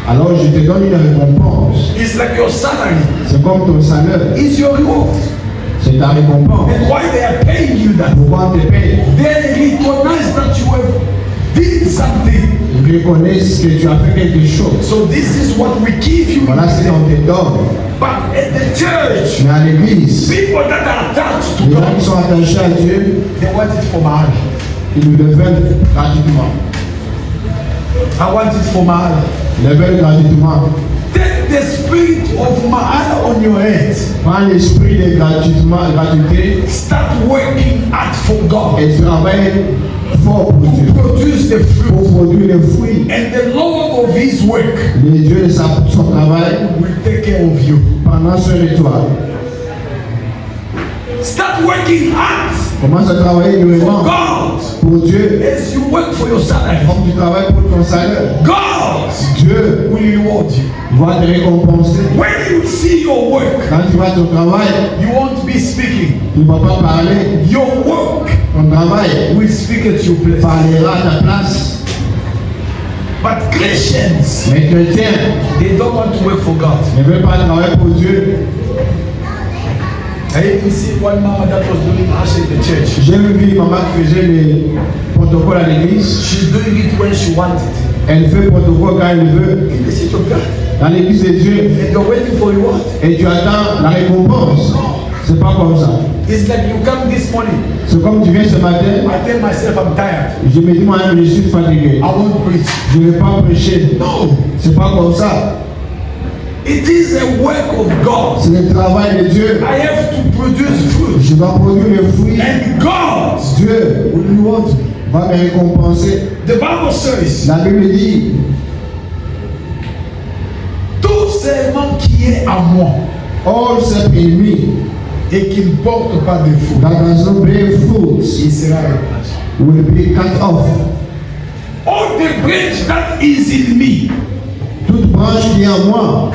alors je te donne une récompense. It's like your salary C'est comme ton salaire, is your reward. c'est ta récompense. And why they are paying you that? Pourquoi on te paye? They recognize that you have did something. Ils reconnaissent que tu as fait quelque chose. So this is what we give you. Voilà ce qu'on te donne. But at the church, Mais à l'église, people that are attached to les gens qui God, sont attachés à Dieu, they want it for my hand. ils le veulent gratuitement. I want it for my hand. Ils le veulent gratuitement. Take the spirit of Ma'ala on your head. Prends l'esprit de gratuité Start working hard for God. et travaille fort pour Dieu. Produce the fruit. Pour produire les fruits. And the Lord of His work Le Dieu de son travail will take care of you. pendant ce rituel. Start working hard Commence à travailler for durement God pour Dieu. as you work for your salary. Comme tu travailles pour ton salaire, God Dieu will reward you. va te récompenser. When you see your work, Quand tu vois ton travail, you won't be speaking. tu ne vas pas parler. Your work Ton travail will speak at your place. parlera à ta place. But Christians, Mais chrétiens they don't want to work for God. ne veulent pas travailler pour Dieu. I even see one mama that was doing usher in the church. J'ai vu une maman qui faisait les protocoles à l'église. She's doing it when she wants it. Elle fait protocole quand elle veut. In the church of God. Dans l'église de Dieu. And you're waiting for reward. Et tu attends la récompense. C'est pas comme ça. It's like you come this morning. C'est comme tu viens ce matin. I tell myself I'm tired. Je me dis moi-même, je suis fatigué. I won't preach. Je ne vais pas prêcher. No. C'est pas comme ça. It is a work of God. C'est le travail de Dieu. I have to produce fruit. Je dois produire le fruit. And God Dieu will reward me. va me récompenser. The Bible says, La Bible dit, tout serment qui est à moi all self in me et qui ne porte pas de fruit, that does not bear fruits il sera reproché. will be cut off. All the branch that is in me Toute branche qui est en moi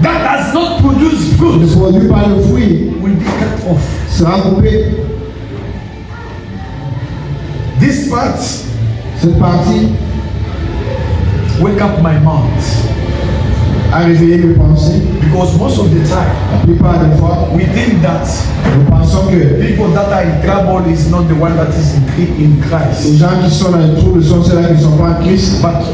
that does not produce ne fruit produit pas le fruit will be cut off. sera coupé. This part, Cette partie wake up my mind. a réveillé mes pensées. Because most of the time, La plupart des fois, we think that nous pensons que people that are in trouble is not the one that is in les Christ. gens qui sont dans le trouble sont ceux-là qui ne sont pas en Christ. But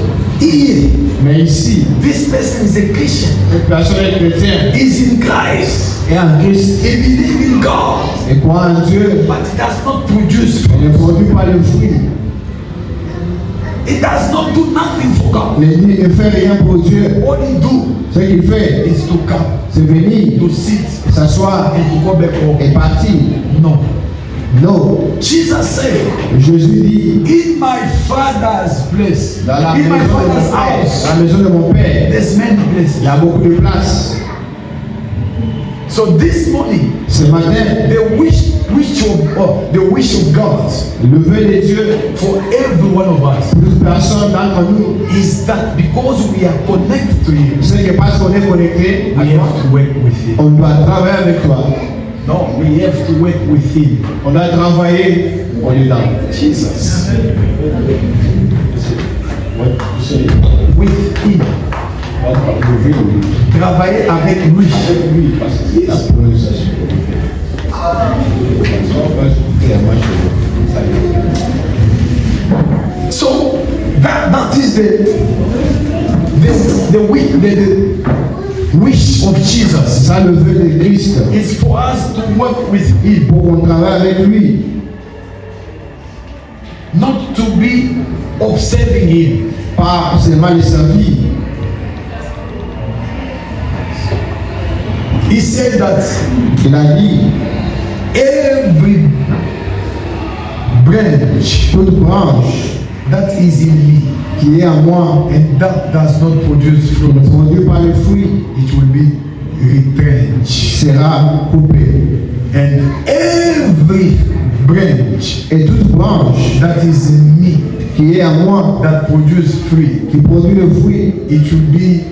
here, Mais ici, this person is a Christian. cette personne est chrétienne Is in Christ. et en Christ He believes in God. et croit en Dieu. But it does not produce Elle ne fruit. produit pas le fruit. It does not do nothing for God. L'église ne fait rien pour Dieu. All he do Ce qu'il fait, is to come, c'est venir, to sit, s'asseoir and to go back home. et partir. No. Non. Jesus said, Jésus dit, in my father's place, dans la in maison my de mon father's père, house, la maison de mon père, there's many places. il y a beaucoup de place. So So this morning, Ce matin, the wish of God le vœu de Dieu for every one of us pour toute personne d'entre nous, is that because we are connected to Him, c'est que parce qu'on est connecté à we toi, have to work with Him. on doit travailler avec toi. No, we have to work with Him. On doit travailler au dedans. Jesus. Oui. With Him. Travailler avec lui. Yes. So that is the wish of Jesus. Ça, le vœu de Christ, It's for us to work with Him, pour qu'on travaille avec lui, not to be observing Him. pas seulement le servir. He said that Il a dit, every branch toute branche that is in me qui est à moi and that does not produce fruit, ne produit pas le fruit it will be retrenched. sera coupée. And every branch Et toute branche that is in me qui est à moi, that produce fruit, qui produit le fruit, it will be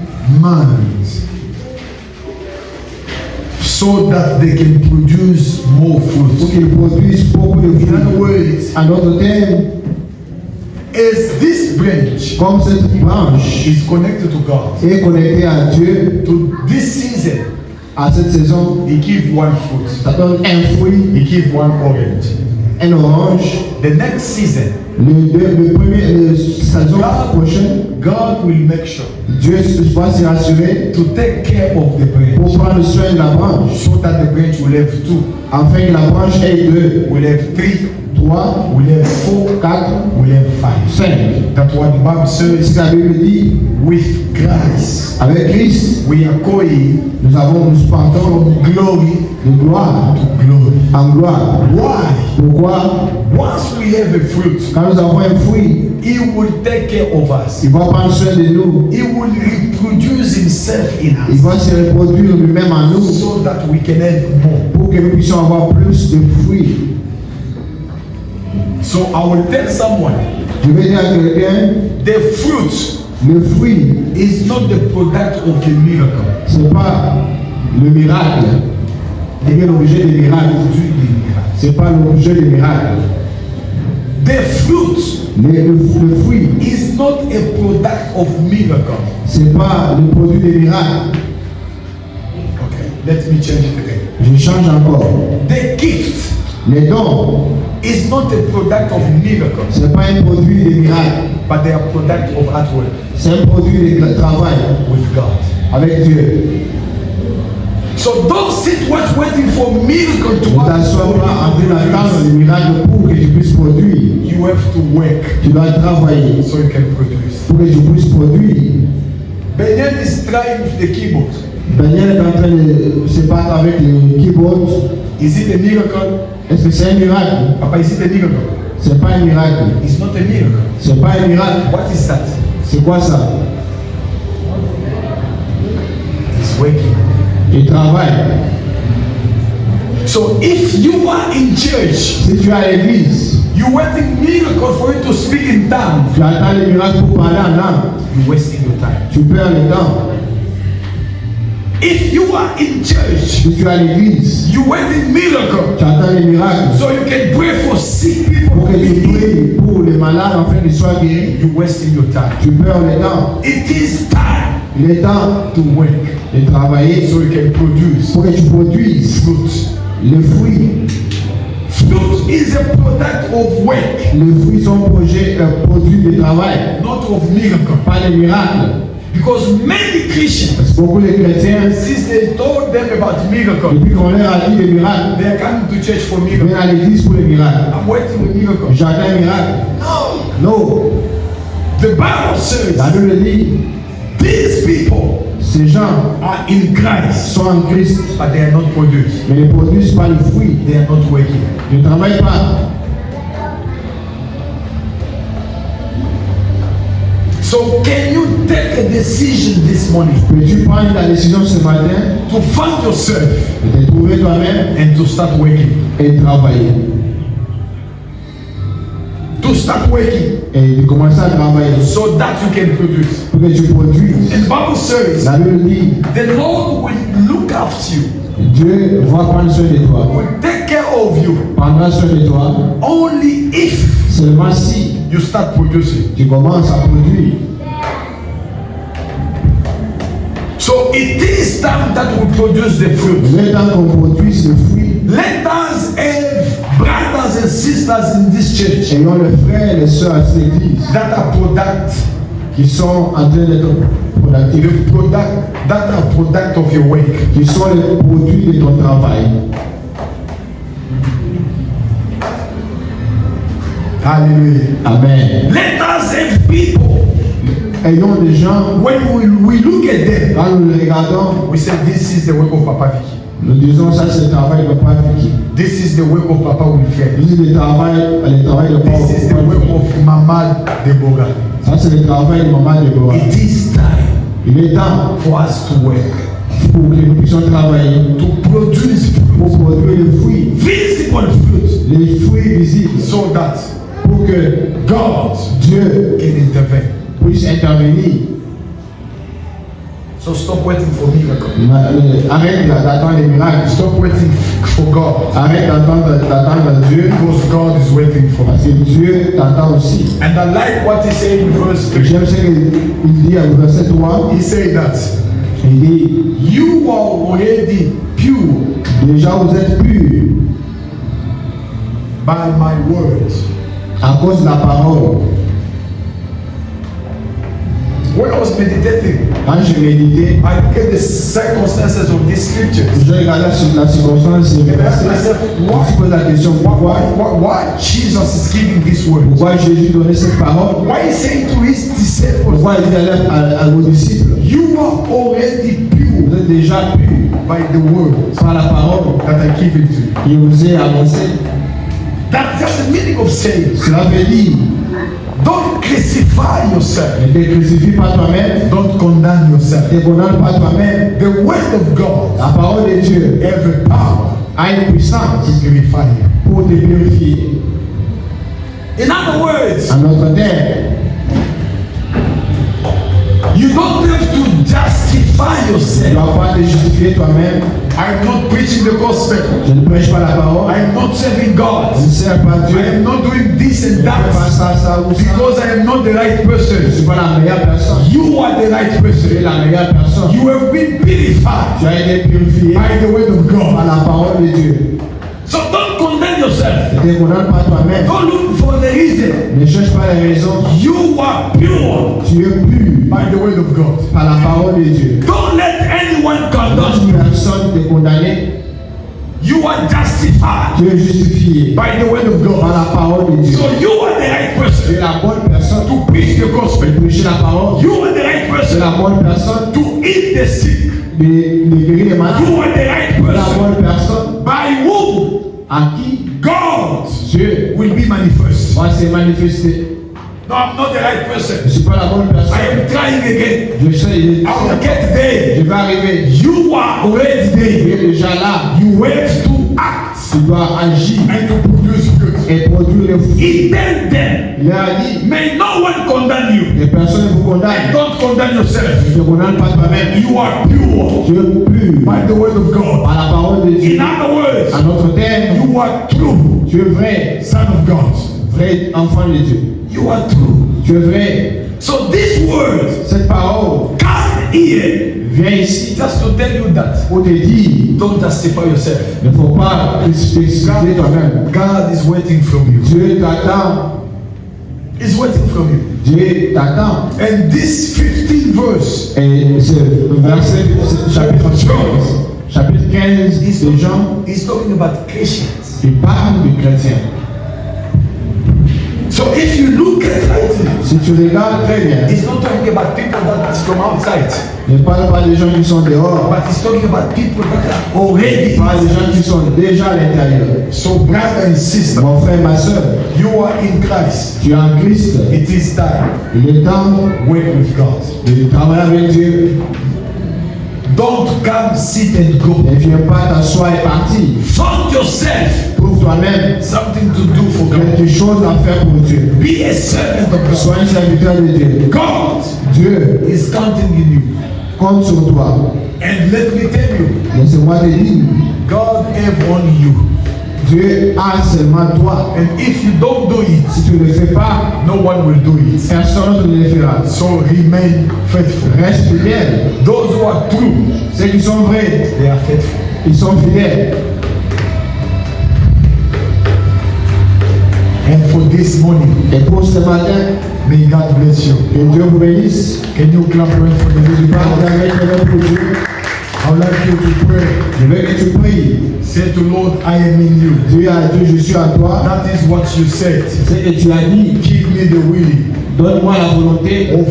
manned, so that they can produce more pour fruit. qu'il produise beaucoup de In other fruits. words, En d'autres termes, as this branch comme cette branche is connected to God, est connectée à Dieu, to this season, à cette saison, He give one fruit, ça donne un fruit, He give one orange. un orange. The next season, Le saison prochaine, God will make sure Dieu va se rassurer to take care of the pour branch, prendre soin de la branche, so that the branch will have two, afin que la branche ait 2, will have 3, 3, will have 4, 4, will have 5. 5. That's what the Bible C'est says. ce que la Bible dit. With Christ, Avec Christ, we are going nous partons from glory de gloire to glory. en gloire. Why? Pourquoi? Once we have a fruit, Quand nous avons un fruit, He will take care of us. il va prendre soin de nous. He will reproduce Himself in Il us, va se reproduire lui-même en nous so that we can have more. pour que nous puissions avoir plus de fruits. So I will tell someone, Je vais dire à quelqu'un, the fruit le fruit, is not the product of the miracle. ce n'est pas le miracle. Il est l'objet des miracles. Ce n'est pas l'objet des miracles. The fruit Le fruit, is not a product of miracle. ce n'est pas le produit des miracles. Okay, let me change it again. Je change encore. The gift Les dons, is not a product of miracle, ce n'est pas un produit des miracles. but they are product of hard work C'est un produit de travail with God. avec Dieu. So don't sit waiting for miracle to Ne t'assois pas en train d'attendre le miracle pour que tu puisses produire. You have to work Tu dois travailler so you can produce. pour que tu puisses produire. Benyan is trying with the keyboard. Daniel est en train de se battre avec le keyboard. Is it a miracle? Est-ce que c'est un miracle? Papa, is it a miracle? C'est pas un miracle. It's not a miracle. C'est pas un miracle. What is that? C'est quoi ça? It's working. Il travaille. So if you are in church, Si tu es à l'église, you waiting miracle for you to speak in tongues, tu attends les miracles pour parler en langue. you're wasting your time. Tu perds le temps. If you are in church, Si tu es à l'église, you waiting miracle tu attends les miracles so you can pray for sick people. pour que tu pries pour les malades afin qu'ils soient guéris. You're wasting your time. Tu perds le temps. It is time Il est temps to work de travailler so you can produce pour que tu produises fruit. le fruit. Fruit is a product of work, Les fruits sont un produit de travail, not of miracle. pas de miracles. Because many Christians, Parce que beaucoup de chrétiens, since they told them about miracle, depuis qu'on leur a dit des miracles, they are coming to church for ils miracle. viennent à l'église pour les miracles. I'm waiting with miracle. J'attends un miracle. No. Non. The Bible says La Bible dit, these people ces gens are in Christ, sont en Christ, but they are not produced. mais ne produisent pas le fruit. They are not working. Ils ne travaillent pas. So can you take a decision this morning Peux-tu prendre la décision ce matin to find yourself de te trouver toi-même and to start working? et travailler? To start working Et de commencer à travailler so that you can produce. pour que tu produises. And the Bible says La Bible dit, the Lord will look after you, Dieu va prendre soin de toi, will take care of you prendra soin de toi, only if seulement si you start producing. tu commences à produire. So it is time that we produce the fruit. Le temps qu'on produise le fruit, Let us have brothers and sisters in this church ayons les frères et les sœurs à cette église that are qui sont en train d'être productifs, that are product of your work. qui sont les produits de ton travail. Hallelujah. Amen. Let us have people. Ayons des gens, When we look at them, quand nous les regardons, we say this is the work of Papa Vicky. nous disons ça c'est le travail de Papa Vicky. This is the work of Papa Wilfred. This is le travail de Papa This is the work of Mama Deborah. Ça c'est le travail de Maman Deborah. It is time Il est temps for us to work, pour que nous puissions travailler, to produce pour produire les fruits, visible fruit, les fruits visibles, so that pour que God Dieu can intervene. puisse intervenir. So stop waiting for miracle. Arrête d'attendre les miracles. Stop waiting for God, Arrête d'attendre Dieu, because God is waiting for parce us. que Dieu t'attend aussi. And I like what he said in verse 3. J'aime ce qu'il dit au verset 3. He said that Il dit, you are already pure déjà vous êtes purs by my words. à cause de la parole. When I was meditating, Quand je méditais, I look at the circumstances of these scriptures. je regardais sur la circonstance et And I asked myself, je me suis posé la question, why Jesus is giving this word? pourquoi Jésus donnait cette parole? Why is saying to his disciples, Pourquoi il dit à vos disciples, you are already pure vous êtes déjà purs by the word par la parole that I give it to you? qui vous est annoncée? That's just the meaning of saying, Cela veut dire, don't crucify yourself. ne te crucifie pas toi-même, Don't condemn yourself. ne te condamne pas toi-même. The word of God La parole de Dieu has the power a une puissance to purify you. pour te purifier. In other words, En notre terre, you don't have to justify tu ne yourself. dois pas te justifier toi-même. I am not preaching the gospel. Je ne prêche pas la parole. I am not serving God. Je ne sers pas I Dieu. am not doing this Je and ne fais pas that ça ou ça. because I am not the right Je ne person. suis pas la meilleure personne. You are the right Tu es person. la meilleure personne. You have been purified Tu as été purifié by the word of par God. la parole de Dieu. So don't condemn yourself. Ne te condamne pas toi-même. Don't look for the reason. Ne cherche pas les raisons. You are pure Tu es pur by the word of God. par la parole de Dieu. Don't let anyone condemn Laisse you. personne te condamner. You are justified Tu es justifié by the word of par God. la parole de Dieu. So you are the right Tu es person la bonne personne to preach the gospel. de prêcher la parole. You are the right Tu es person la bonne personne to heal the sick. de guérir les malades. You are the right Tu es la person bonne personne by whom à qui God Dieu will be manifest. va se manifester. No, I'm not the right Je person. ne suis pas la bonne I personne. am trying again. Je sais, I will get je there. vais arriver. You are already Tu there. es déjà là. You have to act Tu dois agir and to produce fruit. et produire le fruit. He then them. Il a dit, May no one condemn you. les personnes ne vous condamnent. Don't condemn yourself. Ne te condamne pas toi-même. You are pure Tu es pur by the word of God. par la parole de Dieu. In other words, À notre terme, you are true tu es vrai, son of God. vrai enfant de Dieu. You are true. Tu es vrai. So this word, Cette parole come here vient ici just to tell you that. pour te dire, Don't justify yourself. il ne faut pas te justifier toi-même. God is waiting from you. Dieu t'attend. He's waiting from you. Dieu t'attend. And this 15 verse Et ce verset, ce chapitre 15, chapitre 15 de Jean, is talking about Christians. il parle de chrétiens. So if you look at it, Si tu regardes très bien, it's not talking about people that's from outside, ne parle pas des gens qui sont dehors, but it's talking about people that are already il parle des gens qui sont déjà à l'intérieur. So, brother and sister, Mon frère, ma soeur, you are in Christ. tu es en Christ. It is time. Il est temps Work with God. de travailler avec Dieu. Don't come, sit and go. Ne viens pas t'asseoir et partir. Find yourself Trouve toi-même something to do for God. quelque chose à faire pour Dieu. Be a servant of God. Sois un serviteur de Dieu. God Dieu is counting in you. compte sur toi. And let me tell you, Laisse-moi te dire, God have only you. Dieu a seulement toi. And if you don't do it, Si tu ne le fais pas, no one will do it. personne ne le fera. So remain faithful. Reste fidèle. Those who are true, Ceux qui sont vrais, they are faithful. ils sont fidèles. And for this morning, Et pour ce matin, may God bless you. que Dieu vous bénisse. Can you clap your hands for the Lord? Partagez tes mains pour Dieu. I would like you to pray. Je veux que tu pries. Say to Lord, I am in you. Dieu a dit, je suis en toi. That is what you said. C'est que tu as dit, Give me the will donne-moi la volonté of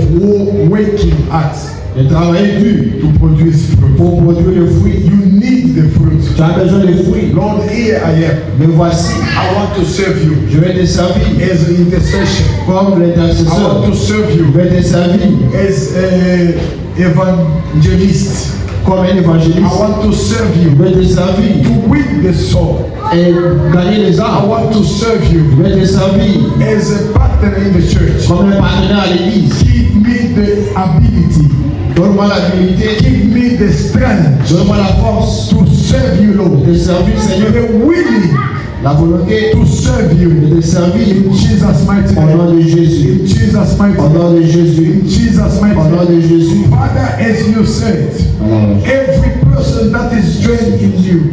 waking at de travailler dur to produce fruit. pour produire le fruit. You need the fruit. Tu as besoin de fruits. Lord, here I am. Me voici. I want to serve you Je vais te servir as an intercession. comme I l'intercesseur. want to serve Je you vais te servir as an evangelist. comme un I évangéliste. want to serve Je you vais te servir to win the soul. et gagner les I âmes. want to serve you Je vais te servir as a partner in the church. comme un partenaire à l'église. Give me the ability. Donne-moi l'habilité, Give me the strength donne-moi la force to serve you, Lord. de servir, Seigneur. The willing La volonté to serve you. de te servir In Jesus' mighty au nom name. de Jésus. In Jesus' mighty Au nom name. de Jésus. In Jesus' mighty Au nom name. de Jésus. Father, as you said, Alors, every person that is joined in you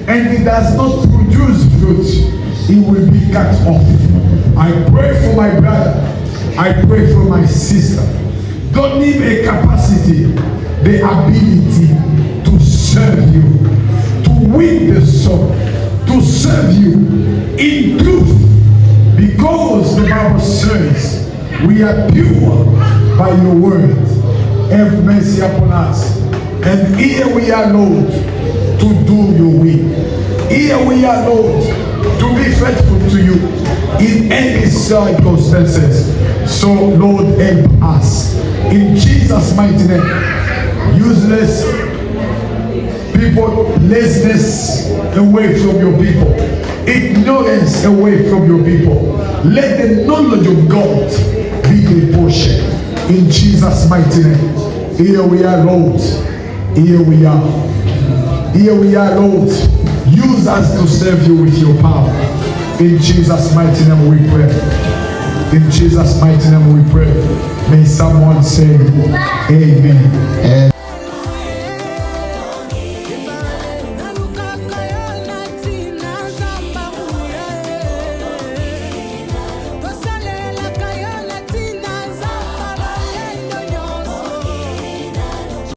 and he does not produce fruit, he will be cut off. I pray for my brother. I pray for my sister. God give a capacity, the ability to serve you, to win the soul, to serve you in truth, because the Bible says we are pure by your word. Have mercy upon us. And here we are, Lord, to do your will. Here we are, Lord, to be faithful to you in any circumstances. So, Lord, help us. In Jesus' mighty name. Useless people, laziness away from your people. Ignorance away from your people. Let the knowledge of God be the portion. In Jesus' mighty name. Here we are, Lord. Here we are. Here we are, Lord. Use us to serve you with your power. In Jesus' mighty name we pray. In Jesus' mighty name we pray. May someone say, Amen.